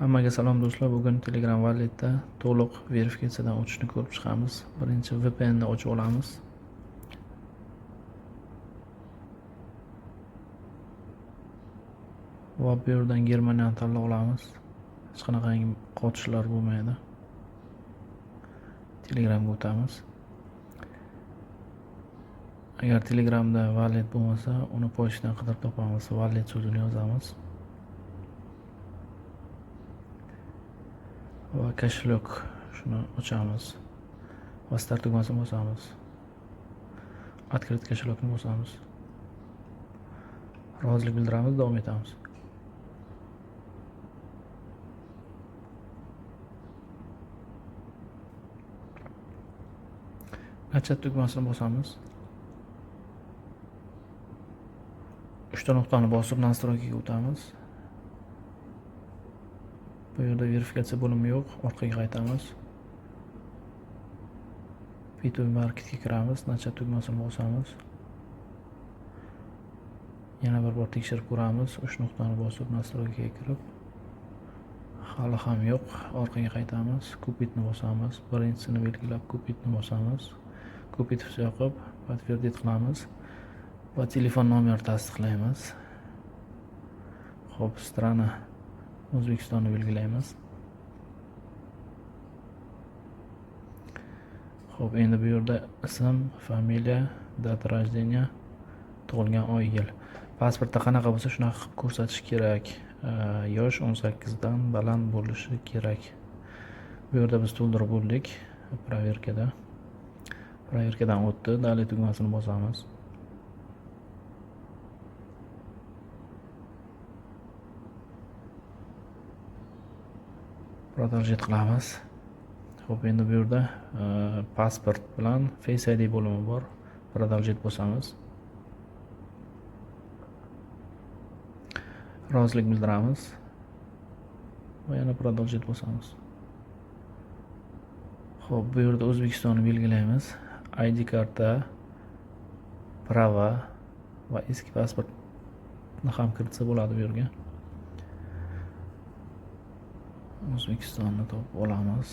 Hammaga salom do'stlar. Bugun Telegram Walletda to'liq verifikatsiyadan o'tishni ko'rib chiqamiz. Birinchi VPN ni ochib olamiz. Va bu yerdan Germaniyani tanlab olamiz. Hech qanaqangi qochishlar bo'lmaydi. Telegramga o'tamiz. Agar Telegramda wallet bo'lmasa, uni pochtadan qidirib topamiz. Wallet so'zini yozamiz. Va kошелек shuni ochamiz. Va start tugmasini bosamiz. Открыть кошелekni bosamiz. Rozilik bildiramiz, davom etamiz. Начать tugmasini bosamiz. 3 ta nuqtani bosib настройкаga o'tamiz. Bu yerda verifikatsiya bo'limi yo'q, orqaga qaytamiz. P2 marketga kiramiz, начать tugmasini bosamiz. Yana bir bor tekshirib ko'ramiz. 3 nuqtani bosib настройкаga kirib, hali ham yo'q, orqaga qaytamiz. Kupitni bosamiz. Birinchisini belgilab kupitni bosamiz. Kupit yoqib, подтвердить qilamiz va telefon nomerini tasdiqlaymiz. Xo'p, strana O'zbekistonni belgilaymiz. Xo'p, endi bu yerda ism, familiya, data rождения, tug'ilgan oy, yil. Pasportda qanaqa bo'lsa shunaqa qilib ko'rsatish kerak. Yosh 18 dan baland bo'lishi kerak. Bu yerda biz to'ldirib bo'ldik. Проверкаdan o'tdi. Dalay tugmasini bosamiz. Продолжить qilamiz. Xo'p, endi bu yerda pasport bilan Face ID bo'limi bor. Продолжить bosamiz. Rozilik bildiramiz. Va yana продолжить bosamiz. Xo'p, bu yerda O'zbekistonni belgilaymiz. ID karta, prava va eski pasportni ham kiritsa bo'ladi bu yerga. O'zbekistonni topib olamiz.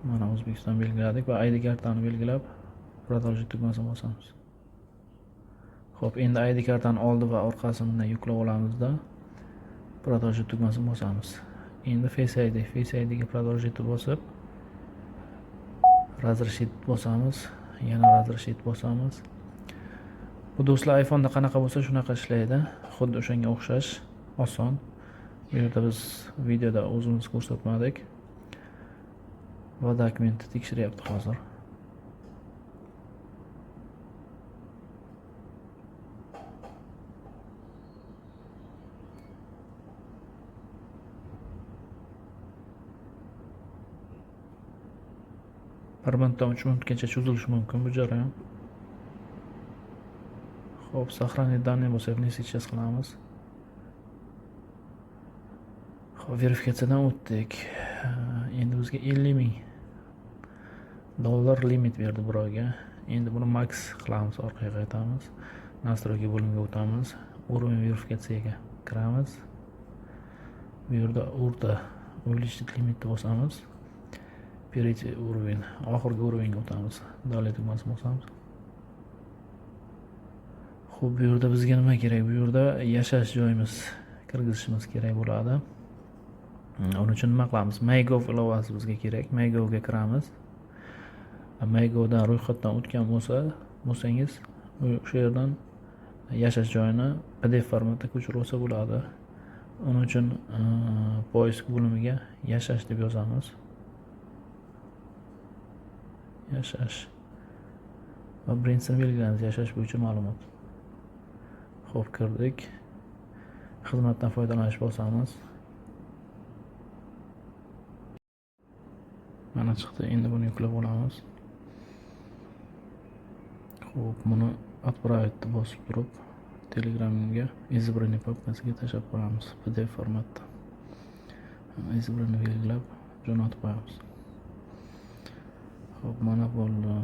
Mana O'zbekiston belgiladik va ID kartani belgilab продолжить tugmasini bosamiz. Xo'p, endi ID kartani oldi va orqasini yuklab olamizda продолжить tugmasini bosamiz. Endi Face ID ga продолжить bosib разрешить bosamiz. Yana разрешить bosamiz. Bu do'stlar iPhone da qanaqa bo'lsa shunaqa ishlaydi. Xuddi o'shanga o'xshash, oson. Bu yerda biz videoda o'zimiz ko'rsatmadik. Va dokumentni tekshiryapti hozir. Bir minutdan 3 minutgacha cho'zilishi mumkin bu jarayon. Xo'p, сохранить данные bo'lsa внести сейчас qilamiz. Xo'p, verifikatsiyadan o'tdik. Endi bizga 50 ming dollar limit berdi birovga. Endi buni max qilamiz, orqaga qaytamiz. Настройки bo'limiga o'tamiz. Уровень verifikatsiyaga kiramiz. Bu yerda o'rta увеличить limitni bosamiz. Перейти уровень, oxirgi уровеньga o'tamiz. Dalay tugmasini bosamiz. Xo'p, bu yerda bizga nima kerak? Bu yerda yashash joyimiz kirgizishimiz kerak bo'ladi. Uning uchun nima qilamiz? MyGov ilovasi bizga kerak. MyGovga kiramiz. MyGovdan ro'yxatdan o'tgan bo'lsangiz, o'sha yerdan yashash joyini PDF formatda ko'chirib olsa bo'ladi. Uning uchun poisk bo'limiga yashash deb yozamiz. Yashash. Va birinchisini belgilaymiz, yashash bo'yicha ma'lumot. Xo'p, kirdik. Xizmatdan foydalanish bosamiz. Mana chiqdi. Endi buni yuklab olamiz. Xo'p, buni отправить bosib turib, Telegramga избранный papkasiga tashlab qo'yamiz PDF formatda. избранный belgilab jo'natib qo'yamiz. Xo'p, mana bo'ldi.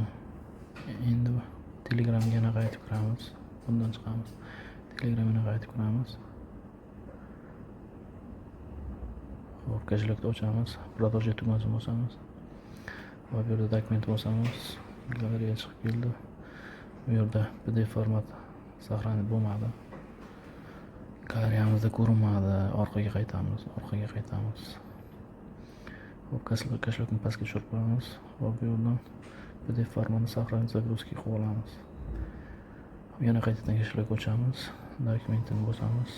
Endi Telegramga yana qaytib kiramiz. Bundan chiqamiz. Telegramga qaytib kiramiz. Hop, kashlikni ochamiz, продолжить tugmasini bosamiz va bu yerda dokument bosamiz. Galereya chiqib keldi. Bu yerda PDF format saqlanib bo'lmadi. Galereyamizda ko'rinmadi. Orqaga qaytamiz. Hop, kashlikni pastga tushirib qo'yamiz va bu yerdan PDF formatni saqlanib загрузка qilib olamiz. Yana qaytadan kashlik ochamiz, dokumentini bosamiz.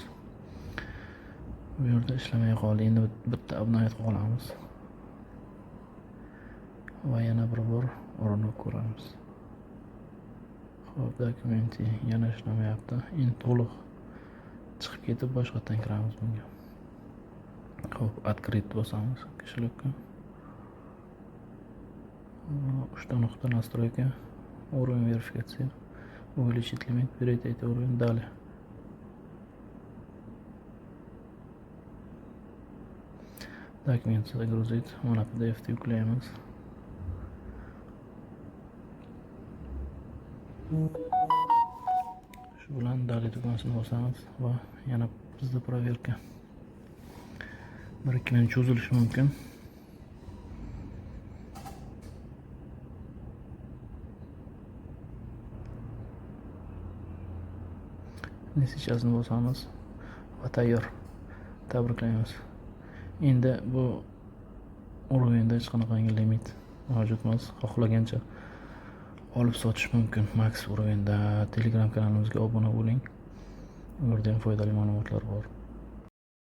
Bu yerda ishlamay qoldi. Endi bitta obnoyat qilib olamiz. Va yana bir bor urinib ko'ramiz. Xo'p, dokumenti yana ishlamayapti. Endi to'liq chiqib ketib boshqatdan kiramiz bunga. Xo'p, открыть bosamiz kashlikka. Uchta nuqta настройка, уровень верификации, увеличить лимит, перейти этот уровень, далее. Документ загрузить, mana PDF yuklaymiz. Shu bilan dalil tugmasini bosamiz va yana bizda proverka. 1-2 minut cho'zilishi mumkin. Nechasini bosamiz va tayyor. Tabriklaymiz. Endi bu urovenda hech qanaqangi limit mavjud emas. Xohlagancha olib sotish mumkin. Max urovenda. Telegram kanalimizga obuna bo'ling. U yerda ham foydali ma'lumotlar bor.